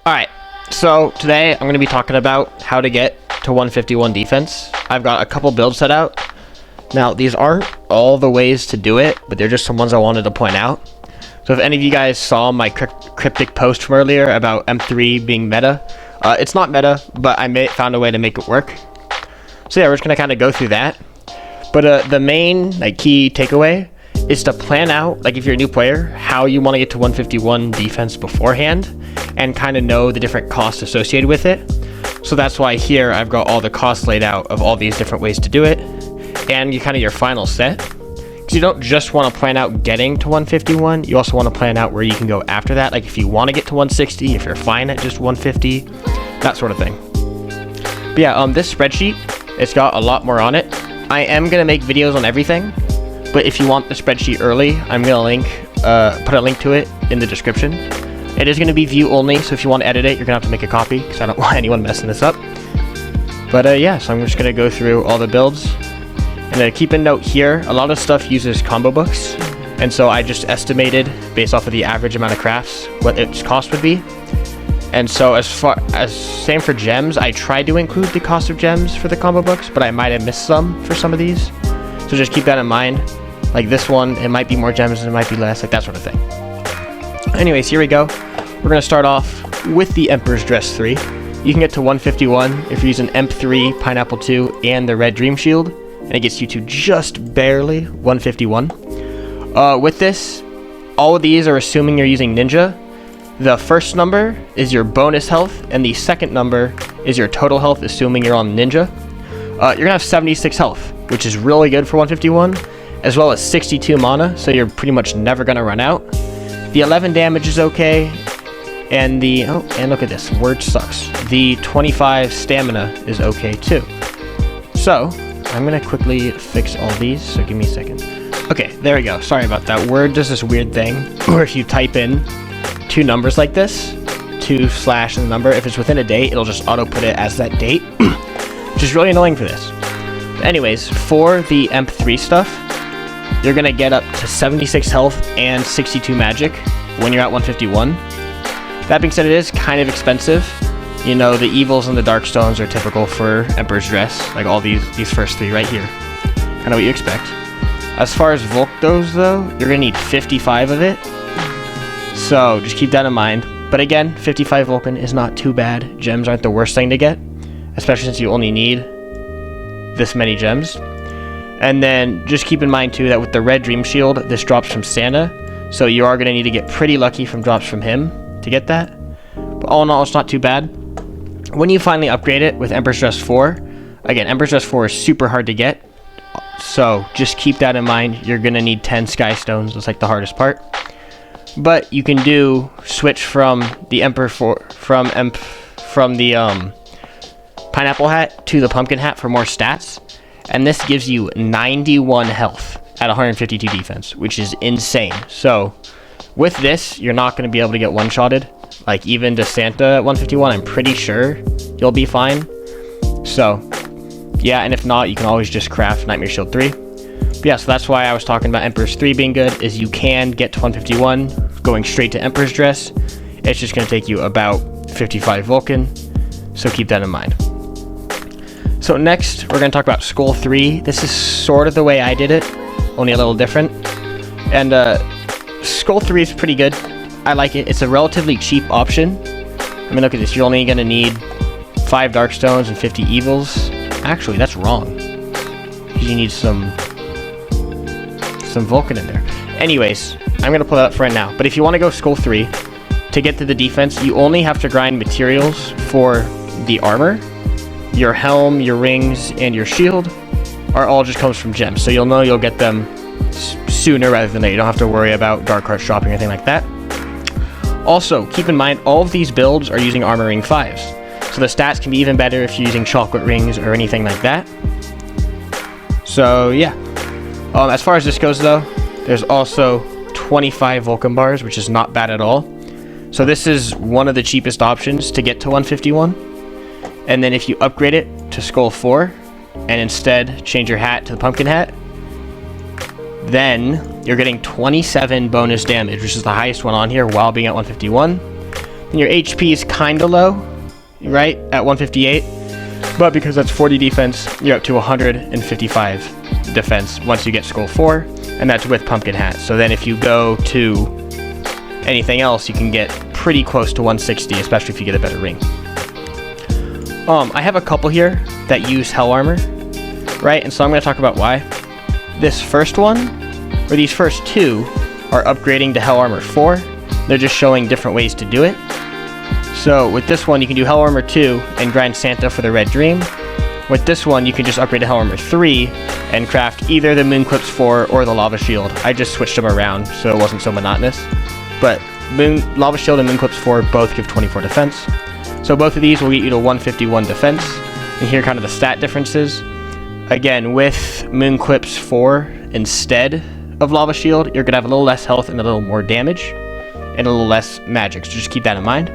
Alright, so today I'm going to be talking about how to get to 151 defense. I've got a couple builds set out. Now, these aren't all the ways to do it, but they're just some ones I wanted to point out. So if any of you guys saw my cryptic post from earlier about M3 being meta, it's not meta, but I found a way to make it work. So yeah, we're just going to kind of go through that. But the main key takeaway is to plan out, if you're a new player, how you want to get to 151 defense beforehand and kind of know the different costs associated with it. So that's why here I've got all the costs laid out of all these different ways to do it and your final set. Because you don't just want to plan out getting to 151, you also want to plan out where you can go after that. Like if you want to get to 160, if you're fine at just 150, that sort of thing. But yeah, this spreadsheet, it's got a lot more on it. I am going to make videos on everything. But if you want the spreadsheet early, I'm going to put a link to it in the description. It is going to be view only, so if you want to edit it, you're going to have to make a copy, because I don't want anyone messing this up. But yeah, so I'm just going to go through all the builds. And keep a note here, a lot of stuff uses combo books. And so I just estimated, based off of the average amount of crafts, what its cost would be. And so same for gems, I tried to include the cost of gems for the combo books, but I might have missed some for some of these. So just keep that in mind. Like this one, it might be more gems and it might be less, that sort of thing. Anyways, here we go. We're going to start off with the Emperor's Dress 3. You can get to 151 if you're using MP3, Pineapple 2, and the Red Dream Shield. And it gets you to just barely 151. With this, all of these are assuming you're using Ninja. The first number is your bonus health, and the second number is your total health, assuming you're on Ninja. You're going to have 76 health, which is really good for 151. As well as 62 mana, so you're pretty much never going to run out. The 11 damage is okay, and and look at this, word sucks. The 25 stamina is okay too. So, I'm going to quickly fix all these, so give me a second. Okay, there we go, sorry about that. Word does this weird thing, where if you type in two numbers like this, 2/ and the number, if it's within a date, it'll just auto-put it as that date, which is really annoying for this. But anyways, for the MP3 stuff, you're going to get up to 76 health and 62 magic when you're at 151. That being said, it is kind of expensive. You know, the evils and the dark stones are typical for Emperor's Dress, like all these first three right here. Kind of what you expect. As far as Volk goes, though, you're going to need 55 of it. So just keep that in mind. But again, 55 Vulcan is not too bad. Gems aren't the worst thing to get, especially since you only need this many gems. And then just keep in mind too that with the Red Dream Shield, this drops from Santa, so you are going to need to get pretty lucky from drops from him to get that. But all in all, it's not too bad. When you finally upgrade it with Emperor's Dress 4, again, Emperor's Dress 4 is super hard to get, so just keep that in mind. You're going to need 10 Sky Stones, that's the hardest part. But you can switch from the from the Pineapple Hat to the Pumpkin Hat for more stats. And this gives you 91 health at 152 defense, which is insane. So with this, you're not going to be able to get one-shotted. Even to Santa at 151, I'm pretty sure you'll be fine. So yeah, and if not, you can always just craft Nightmare Shield 3. But yeah, so that's why I was talking about Emperor's 3 being good, is you can get to 151 going straight to Emperor's Dress. It's just going to take you about 55 Vulcan, so keep that in mind. So next, we're going to talk about Skull 3. This is sort of the way I did it, only a little different. And Skull 3 is pretty good. I like it. It's a relatively cheap option. I mean, look at this. You're only going to need 5 Dark Stones and 50 Evils. Actually, that's wrong. You need some Vulcan in there. Anyways, I'm going to pull that up for right now. But if you want to go Skull 3, to get to the defense, you only have to grind materials for the armor. Your helm, your rings, and your shield are all just comes from gems. So you'll know you'll get them sooner rather than later. You don't have to worry about Dark Hearts dropping or anything like that. Also, keep in mind, all of these builds are using Armor Ring 5s. So the stats can be even better if you're using Chocolate Rings or anything like that. So yeah. As far as this goes though, there's also 25 Vulcan bars, which is not bad at all. So this is one of the cheapest options to get to 151. And then if you upgrade it to Skull 4 and instead change your hat to the Pumpkin Hat, then you're getting 27 bonus damage, which is the highest one on here while being at 151. and your HP is kind of low, right, at 158. But because that's 40 defense, you're up to 155 defense once you get Skull 4, and that's with Pumpkin Hat. So then if you go to anything else, you can get pretty close to 160, especially if you get a better ring. I have a couple here that use Hell Armor, right? And so I'm going to talk about why. This first one, or these first two, are upgrading to Hell Armor 4. They're just showing different ways to do it. So with this one, you can do Hell Armor 2 and grind Santa for the Red Dream. With this one, you can just upgrade to Hell Armor 3 and craft either the Moon Clips 4 or the Lava Shield. I just switched them around so it wasn't so monotonous. But Lava Shield and Moon Clips 4 both give 24 defense. So both of these will get you to 151 defense. And here are kind of the stat differences. Again, with Moon Clips 4 instead of Lava Shield, you're going to have a little less health and a little more damage, and a little less magic, so just keep that in mind.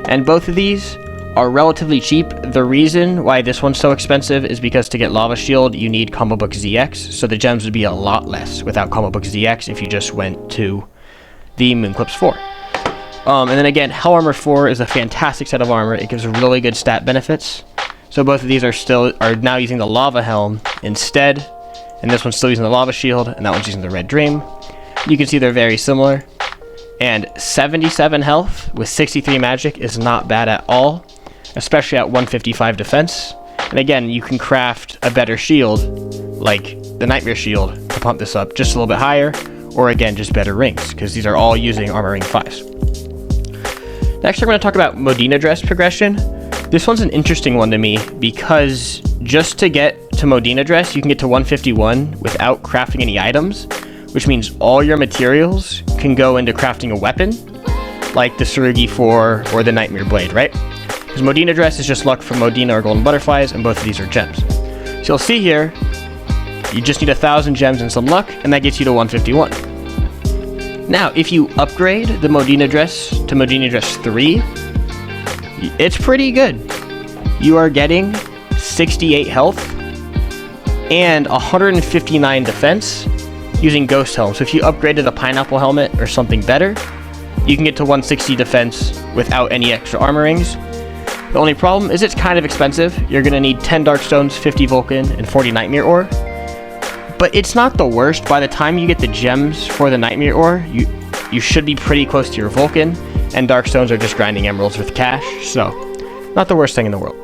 And both of these are relatively cheap. The reason why this one's so expensive is because to get Lava Shield, you need Combo Book ZX, so the gems would be a lot less without Combo Book ZX if you just went to the Moon Clips 4. And then again, Hell Armor 4 is a fantastic set of armor. It gives really good stat benefits. So both of these are now using the Lava Helm instead, and this one's still using the Lava Shield, and that one's using the Red Dream. You can see they're very similar. And 77 health with 63 magic is not bad at all, especially at 155 defense. And again, you can craft a better shield, like the Nightmare Shield, to pump this up just a little bit higher, or again, just better rings, because these are all using Armor Ring 5s. Next, I'm going to talk about Modena Dress progression. This one's an interesting one to me, because just to get to Modena Dress, you can get to 151 without crafting any items, which means all your materials can go into crafting a weapon, like the Tsurugi 4 or the Nightmare Blade, right? Because Modena Dress is just luck from Modena or Golden Butterflies, and both of these are gems. So you'll see here, you just need 1,000 gems and some luck, and that gets you to 151. Now, if you upgrade the Modena Dress to Modena Dress 3, it's pretty good. You are getting 68 health and 159 defense using Ghost Helm. So if you upgraded the Pineapple Helmet or something better, you can get to 160 defense without any extra armor rings. The only problem is it's kind of expensive. You're going to need 10 Dark Stones, 50 Vulcan, and 40 Nightmare Ore. But it's not the worst. By the time you get the gems for the Nightmare Ore, you should be pretty close to your Vulcan, and Dark Stones are just grinding emeralds with cash, so not the worst thing in the world.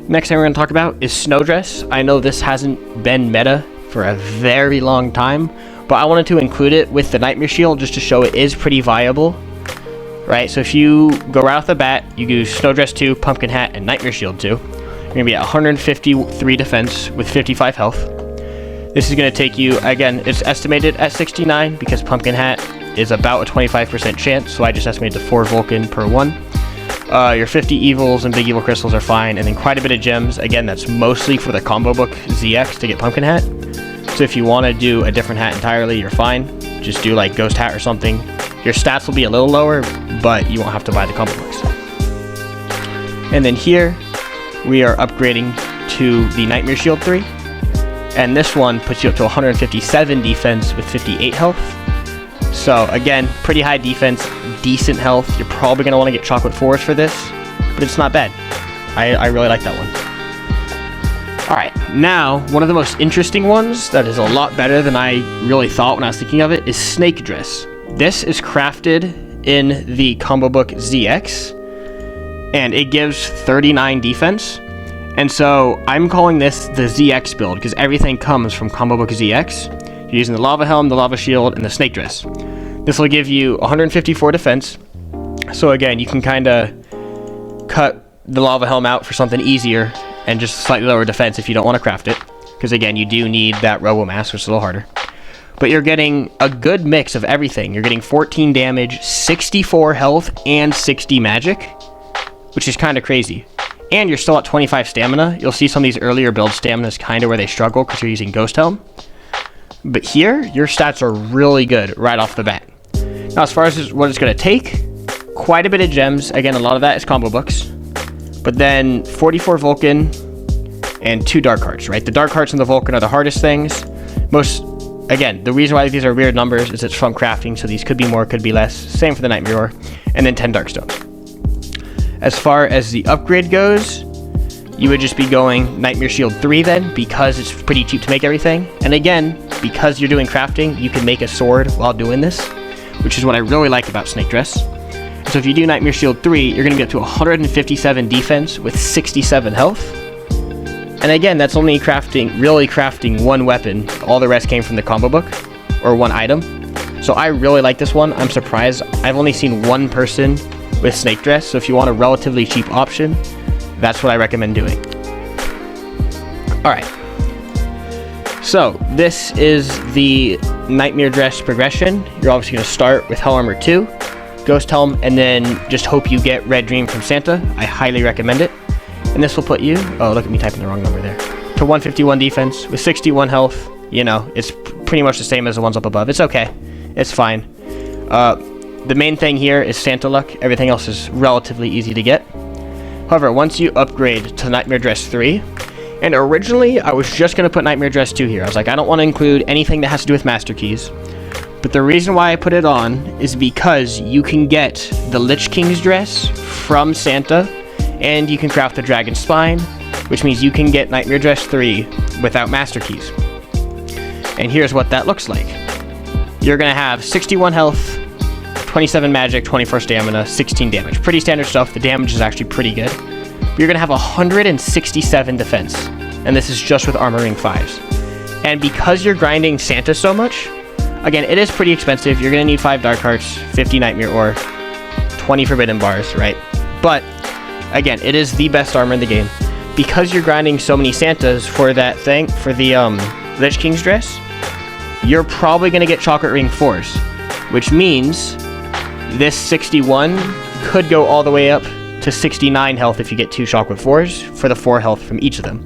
Next thing we're going to talk about is Snow Dress. I know this hasn't been meta for a very long time, but I wanted to include it with the Nightmare Shield just to show it is pretty viable, right? So if you go right off the bat, you do Snow Dress 2, Pumpkin Hat, and Nightmare Shield 2. You're going to be at 153 defense with 55 health. This is going to take you, again, it's estimated at 69 because Pumpkin Hat is about a 25% chance, so I just estimated the 4 Vulcan per 1. Your 50 Evils and Big Evil Crystals are fine, and then quite a bit of gems. Again, that's mostly for the Combo Book ZX to get Pumpkin Hat. So if you want to do a different hat entirely, you're fine. Just do like Ghost Hat or something. Your stats will be a little lower, but you won't have to buy the Combo Books. And then here, we are upgrading to the Nightmare Shield 3. And this one puts you up to 157 defense with 58 health. So again, pretty high defense, decent health. You're probably going to want to get Chocolate 4s for this, but it's not bad. I really like that one. Alright, now, one of the most interesting ones that is a lot better than I really thought when I was thinking of it is Snake Dress. This is crafted in the Combo Book ZX, and it gives 39 defense. And so I'm calling this the ZX build because everything comes from Combo Book ZX. You're using the Lava Helm, the Lava Shield, and the Snake Dress. This will give you 154 defense. So again, you can kind of cut the Lava Helm out for something easier and just slightly lower defense if you don't want to craft it. Because again, you do need that Robo Mask, which is a little harder. But you're getting a good mix of everything. You're getting 14 damage, 64 health, and 60 magic, which is kind of crazy. And you're still at 25 stamina. You'll see some of these earlier build stamina is kind of where they struggle because you're using Ghost Helm. But here, your stats are really good right off the bat. Now, as far as what it's going to take, quite a bit of gems. Again, a lot of that is combo books. But then 44 Vulcan and 2 Dark Hearts, right? The Dark Hearts and the Vulcan are the hardest things. Most again, the reason why these are weird numbers is it's from crafting, so these could be more, could be less. Same for the Nightmare Ore, and then 10 Dark Stones. As far as the upgrade goes, you would just be going Nightmare Shield 3 then, because it's pretty cheap to make everything. And again, because you're doing crafting, you can make a sword while doing this, which is what I really like about Snake Dress. So if you do Nightmare Shield 3, you're going to get to 157 defense with 67 health. And again, that's only really crafting one weapon. All the rest came from the combo book, or one item. So I really like this one. I'm surprised. I've only seen one person with Snake Dress, so if you want a relatively cheap option, that's what I recommend doing. Alright. So, this is the Nightmare Dress progression. You're obviously going to start with Hell Armor 2, Ghost Helm, and then just hope you get Red Dream from Santa. I highly recommend it. And this will put you, oh look at me typing the wrong number there, to 151 defense with 61 health. You know, it's pretty much the same as the ones up above. It's okay. It's fine. The main thing here is Santa luck. Everything else is relatively easy to get. However, once you upgrade to Nightmare Dress 3, and originally I was just going to put Nightmare Dress 2 here. I was like, I don't want to include anything that has to do with Master Keys. But the reason why I put it on is because you can get the Lich King's Dress from Santa, and you can craft the Dragon Spine, which means you can get Nightmare Dress 3 without Master Keys. And here's what that looks like. You're going to have 61 health, 27 magic, 24 stamina, 16 damage. Pretty standard stuff. The damage is actually pretty good. But you're going to have 167 defense. And this is just with Armor Ring 5s. And because you're grinding Santa so much, again, it is pretty expensive. You're going to need 5 Dark Hearts, 50 Nightmare Ore, 20 Forbidden Bars, right? But again, it is the best armor in the game. Because you're grinding so many Santas for that thing, for the Lich King's Dress, you're probably going to get Chocolate Ring 4s. Which means this 61 could go all the way up to 69 health if you get 2 Chocolate 4s for the 4 health from each of them.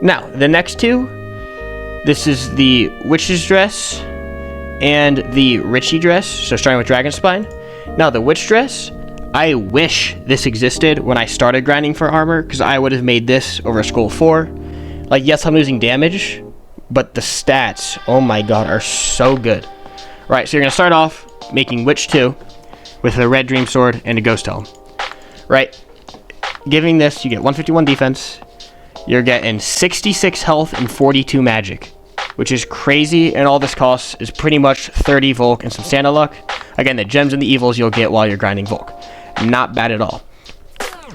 Now, the next two, this is the Witch's Dress and the Richie Dress, so starting with Dragon Spine. Now, the Witch Dress, I wish this existed when I started grinding for armor, because I would have made this over Skull 4. Like, yes, I'm losing damage, but the stats, oh my god, are so good. Right, so you're going to start off making Witch 2 with a Red Dream Sword and a Ghost Helm. Right, giving this, you get 151 defense, you're getting 66 health and 42 magic, which is crazy, and all this costs is pretty much 30 Volk and some Santa luck. Again, the gems and the evils you'll get while you're grinding Volk. Not bad at all.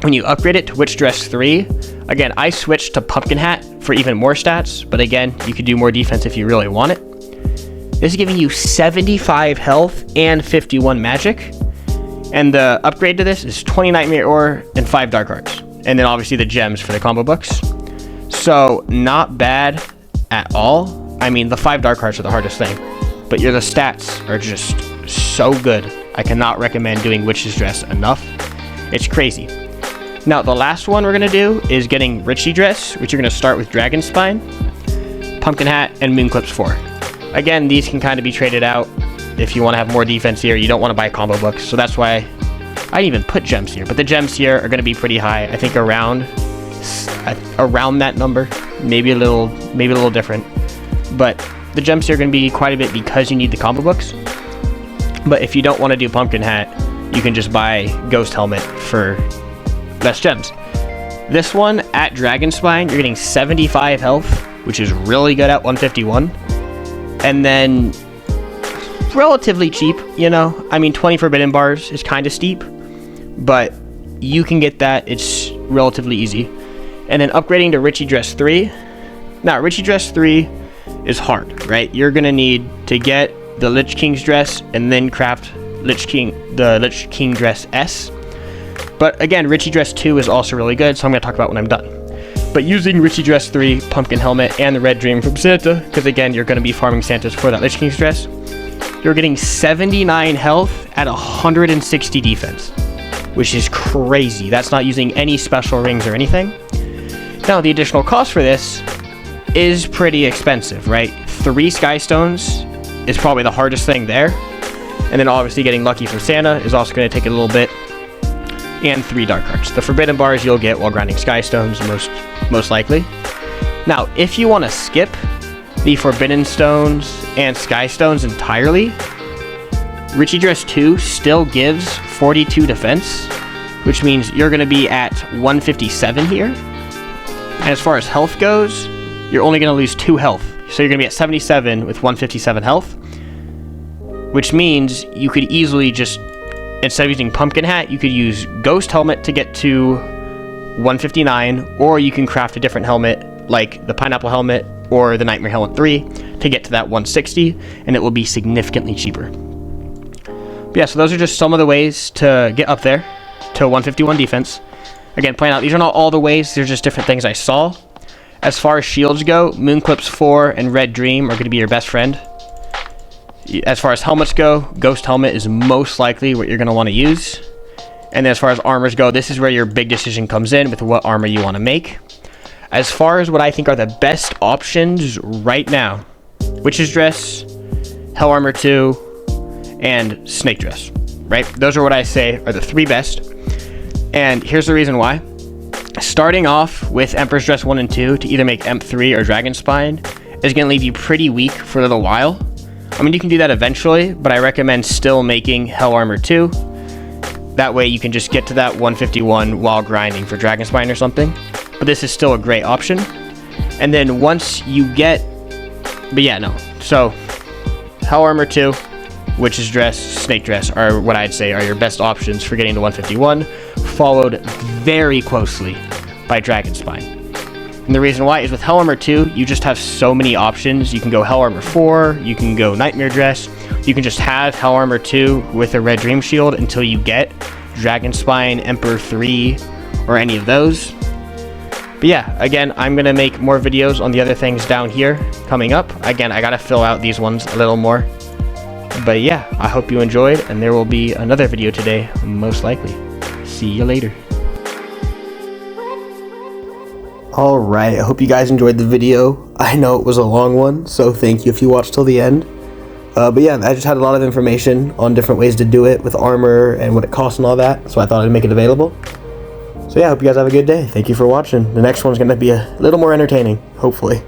When you upgrade it to Witch Dress 3, again, I switched to Pumpkin Hat for even more stats, but again, you could do more defense if you really want it. This is giving you 75 health and 51 magic, and the upgrade to this is 20 Nightmare Ore and 5 Dark Hearts, and then obviously the gems for the combo books. So, not bad at all. I mean, the 5 Dark Hearts are the hardest thing, but the stats are just so good. I cannot recommend doing Witch's Dress enough. It's crazy. Now, the last one we're going to do is getting Richie Dress, which you're going to start with Dragon Spine, Pumpkin Hat, and Moon Clips 4. Again, these can kind of be traded out if you want to have more defense here. You don't want to buy combo books, so that's why I didn't even put gems here. But the gems here are going to be pretty high. I think around that number, maybe a little different. But the gems here are going to be quite a bit because you need the combo books. But if you don't want to do Pumpkin Hat, you can just buy Ghost Helmet for less gems. This one at Dragon Spine, you're getting 75 health, which is really good at 151. And then relatively cheap, you know. I mean, 20 Forbidden Bars is kind of steep, but you can get that. It's relatively easy. And then upgrading to Richie Dress 3. Now, Richie Dress 3 is hard, right? You're going to need to get the Lich King's Dress and then craft the Lich King Dress S. But again, Richie Dress 2 is also really good, so I'm going to talk about when I'm done. But using Richie Dress 3, Pumpkin Helmet, and the Red Dream from Santa, because again, you're going to be farming Santas for that Lich King's Dress, you're getting 79 health at 160 defense, which is crazy. That's not using any special rings or anything. Now, the additional cost for this is pretty expensive, right? 3 Sky Stones is probably the hardest thing there. And then obviously getting lucky from Santa is also going to take a little bit. And 3 Dark Hearts. The Forbidden Bars you'll get while grinding Sky Stones, most likely. Now, if you want to skip the Forbidden Stones and Sky Stones entirely, Richie Dress 2 still gives 42 defense, which means you're going to be at 157 here. And as far as health goes, you're only going to lose 2 health. So you're going to be at 77 with 157 health, which means you could easily just, instead of using Pumpkin Hat, you could use Ghost Helmet to get to 159, or you can craft a different helmet like the Pineapple Helmet or the Nightmare Helmet 3 to get to that 160, and it will be significantly cheaper. But yeah, so those are just some of the ways to get up there to 151 defense. Again, point out, these are not all the ways, they're just different things I saw. As far as shields go, Moonclips 4 and Red Dream are going to be your best friend. As far as helmets go, Ghost Helmet is most likely what you're going to want to use. And then as far as armors go, this is where your big decision comes in with what armor you want to make. As far as what I think are the best options right now, Witch's Dress, Hell Armor 2, and Snake Dress, right? Those are what I say are the 3 best. And here's the reason why. Starting off with Emperor's Dress 1 and 2 to either make Emp3 or Dragon Spine is going to leave you pretty weak for a little while. I mean, you can do that eventually, but I recommend still making Hell Armor 2. That way you can just get to that 151 while grinding for Dragon Spine or something. But this is still a great option. And then once you get... But yeah, no. So, Hell Armor 2, Witch's Dress, Snake Dress are what I'd say are your best options for getting to 151, followed very closely by Dragon Spine. And the reason why is with Hell Armor 2, you just have so many options. You can go Hell Armor 4, you can go Nightmare Dress, you can just have Hell Armor 2 with a Red Dream Shield until you get Dragon Spine, Emperor 3, or any of those. But yeah, again, I'm going to make more videos on the other things down here coming up. Again, I got to fill out these ones a little more. But yeah, I hope you enjoyed, and there will be another video today, most likely. See you later. Alright, I hope you guys enjoyed the video. I know it was a long one, so thank you if you watched till the end. But yeah, I just had a lot of information on different ways to do it with armor and what it costs and all that, so I thought I'd make it available. So yeah, I hope you guys have a good day. Thank you for watching. The next one's going to be a little more entertaining, hopefully.